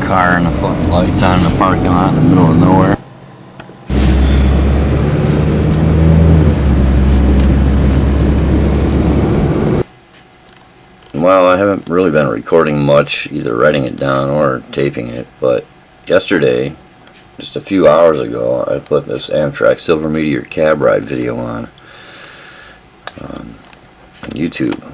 car and the fucking lights on in the parking lot in the middle of nowhere. Well, I haven't really been recording much, either writing it down or taping it, but yesterday, just a few hours ago, I put this Amtrak Silver Meteor cab ride video on YouTube.